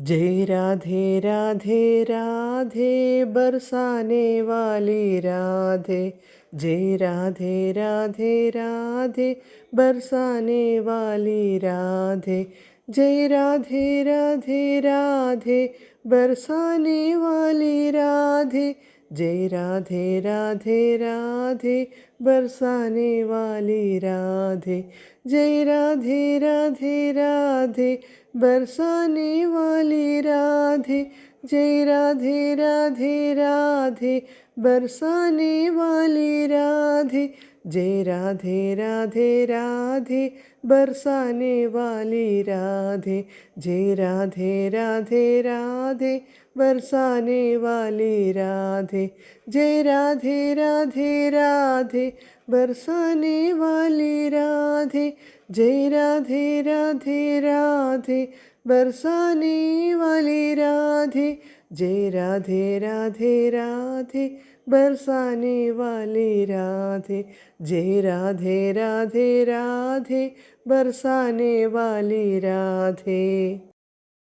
जय राधे राधे राधे बरसाने वाली राधे। जय राधे राधे राधे बरसाने वाली राधे। जय राधे राधे राधे बरसाने वाली राधे। जय राधे राधे राधे बरसाने वाली राधे। जय राधे राधे राधे बरसाने वाली राधे। जय राधे राधे राधे बरसाने वाली राधे। जय राधे राधे राधे बरसाने वाली राधे। जय राधे राधे राधे बरसाने वाली राधे। जय राधे राधे राधे बरसाने वाली राधे। जय राधे राधे राधे बरसाने वाली राधे। जय राधे राधे राधे बरसाने वाली राधे। जय राधे राधे राधे बरसाने वाली राधे।